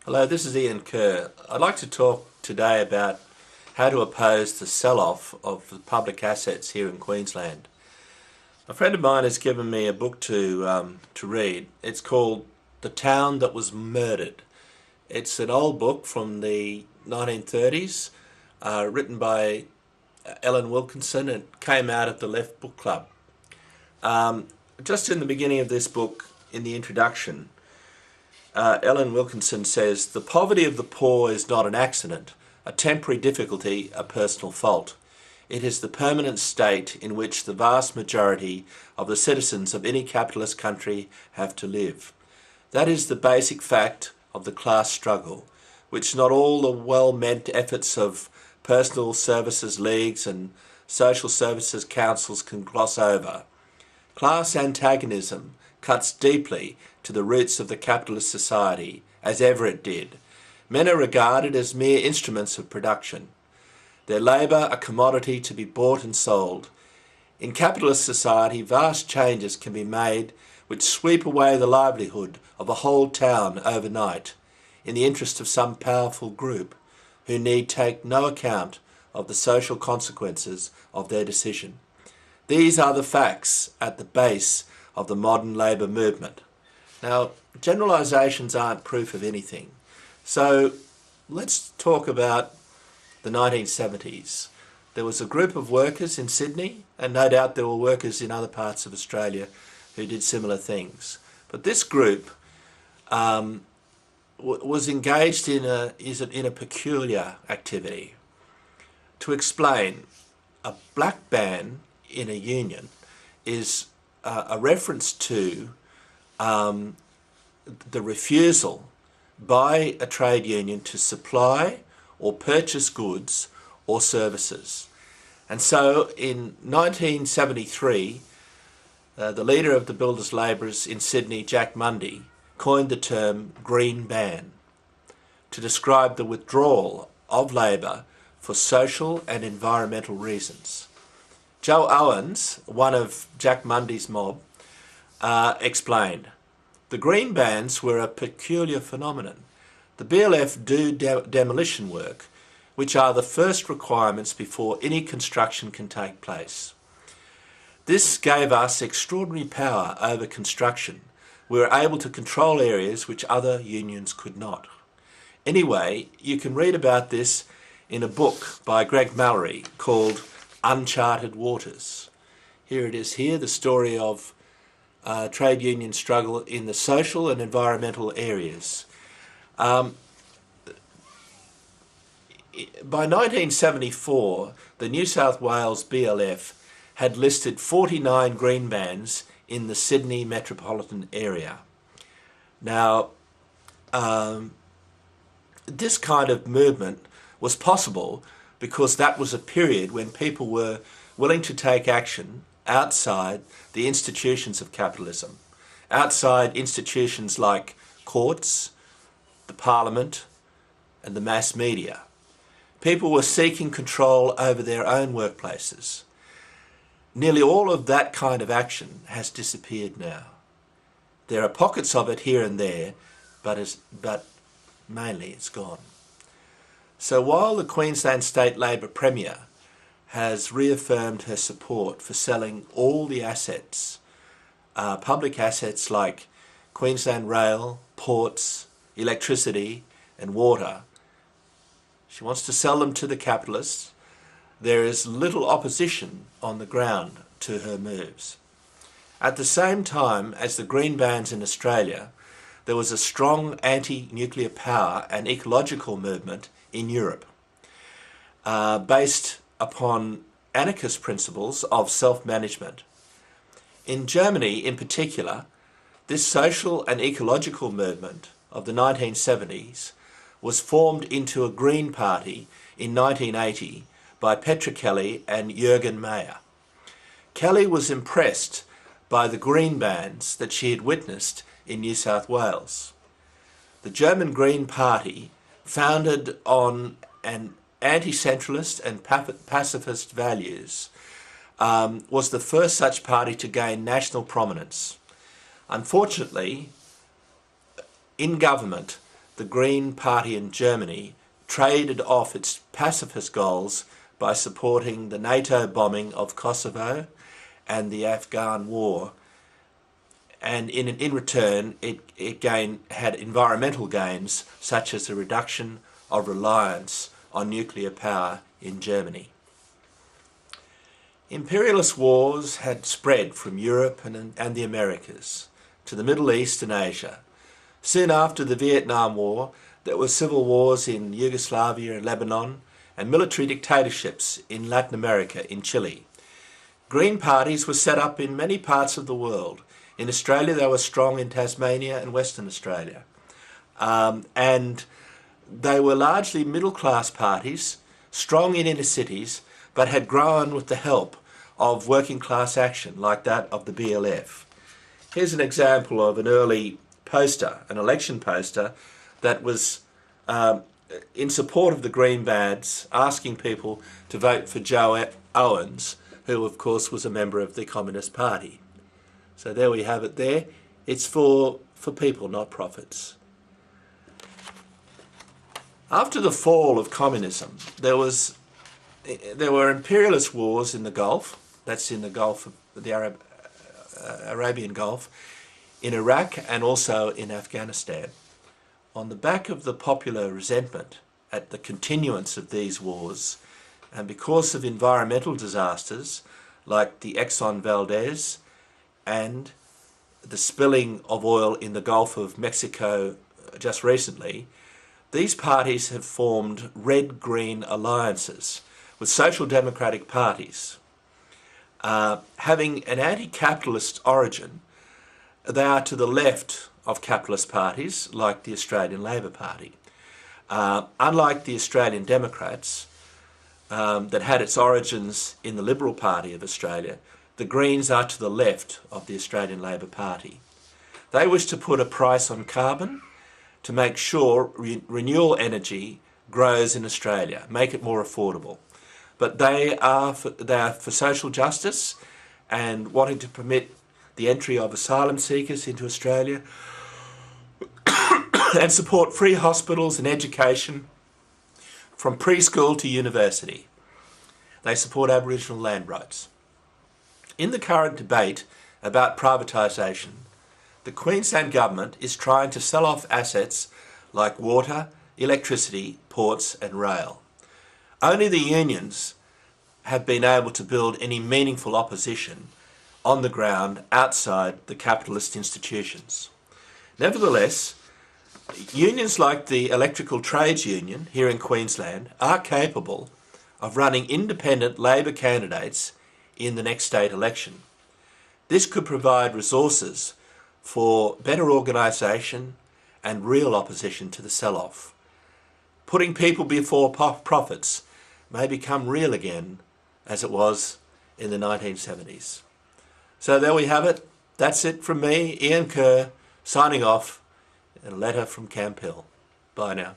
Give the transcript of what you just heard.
Hello, this is Ian Kerr. I'd like to talk today about how to oppose the sell-off of the public assets here in Queensland. A friend of mine has given me a book to read. It's called The Town That Was Murdered. It's an old book from the 1930s, written by Ellen Wilkinson, and it came out of the Left Book Club. Just in the beginning of this book, in the introduction, Ellen Wilkinson says, "The poverty of the poor is not an accident, a temporary difficulty, a personal fault. It is the permanent state in which the vast majority of the citizens of any capitalist country have to live. That is the basic fact of the class struggle, which not all the well-meant efforts of personal services leagues and social services councils can gloss over. Class antagonism cuts deeply to the roots of the capitalist society, as ever it did. Men are regarded as mere instruments of production, their labour a commodity to be bought and sold. In capitalist society, vast changes can be made which sweep away the livelihood of a whole town overnight, in the interest of some powerful group, who need take no account of the social consequences of their decision. These are the facts at the base of the modern labour movement." Now, generalisations aren't proof of anything. So let's talk about the 1970s. There was a group of workers in Sydney, and no doubt there were workers in other parts of Australia who did similar things. But this group was engaged in a peculiar activity. To explain, a black band in a union is a reference to the refusal by a trade union to supply or purchase goods or services. And so in 1973, the leader of the builders' labourers in Sydney, Jack Mundy, coined the term green ban to describe the withdrawal of labour for social and environmental reasons. Joe Owens, one of Jack Mundy's mob, explained, "The green bans were a peculiar phenomenon. The BLF do demolition work, which are the first requirements before any construction can take place. This gave us extraordinary power over construction. We were able to control areas which other unions could not." Anyway, you can read about this in a book by Greg Mallory called Uncharted Waters. Here it is here, the story of trade union struggle in the social and environmental areas. By 1974, the New South Wales BLF had listed 49 green bans in the Sydney metropolitan area. Now, this kind of movement was possible because that was a period when people were willing to take action outside the institutions of capitalism, outside institutions like courts, the parliament, and the mass media. People were seeking control over their own workplaces. Nearly all of that kind of action has disappeared now. There are pockets of it here and there, but mainly it's gone. So while the Queensland State Labor Premier has reaffirmed her support for selling all the assets, public assets like Queensland Rail, ports, electricity and water, she wants to sell them to the capitalists. There is little opposition on the ground to her moves. At the same time as the green bans in Australia, there was a strong anti-nuclear power and ecological movement in Europe, based upon anarchist principles of self-management. In Germany in particular, this social and ecological movement of the 1970s was formed into a Green Party in 1980 by Petra Kelly and Jürgen Mayer. Kelly was impressed by the green bans that she had witnessed in New South Wales. The German Green Party, founded on an anti-centralist and pacifist values, was the first such party to gain national prominence. Unfortunately, in government, the Green Party in Germany traded off its pacifist goals by supporting the NATO bombing of Kosovo and the Afghan war, and in return it had environmental gains such as the reduction of reliance on nuclear power in Germany. Imperialist wars had spread from Europe and the Americas to the Middle East and Asia. Soon after the Vietnam War, there were civil wars in Yugoslavia and Lebanon, and military dictatorships in Latin America, in Chile. Green parties were set up in many parts of the world. In Australia, they were strong in Tasmania and Western Australia. And they were largely middle-class parties, strong in inner cities, but had grown with the help of working-class action, like that of the BLF. Here's an example of an early poster, an election poster, that was in support of the Green Bads, asking people to vote for Joe Owens, who of course was a member of the Communist Party. So there we have it there. It's for people, not profits. After the fall of communism, there were imperialist wars in the Gulf. That's in the Gulf, the Arabian Gulf, in Iraq and also in Afghanistan. On the back of the popular resentment at the continuance of these wars, and because of environmental disasters like the Exxon Valdez and the spilling of oil in the Gulf of Mexico just recently, these parties have formed red-green alliances with social democratic parties. Having an anti-capitalist origin, they are to the left of capitalist parties like the Australian Labor Party. Unlike the Australian Democrats, that had its origins in the Liberal Party of Australia, the Greens are to the left of the Australian Labor Party. They wish to put a price on carbon to make sure renewable energy grows in Australia, make it more affordable. But they are for social justice and wanting to permit the entry of asylum seekers into Australia and support free hospitals and education from preschool to university. They support Aboriginal land rights. In the current debate about privatisation, the Queensland Government is trying to sell off assets like water, electricity, ports and rail. Only the unions have been able to build any meaningful opposition on the ground outside the capitalist institutions. Nevertheless, unions like the Electrical Trades Union here in Queensland are capable of running independent Labor candidates in the next state election. This could provide resources for better organisation and real opposition to the sell-off. Putting people before profits may become real again as it was in the 1970s. So there we have it. That's it from me, Ian Kerr, signing off in a letter from Camp Hill. Bye now.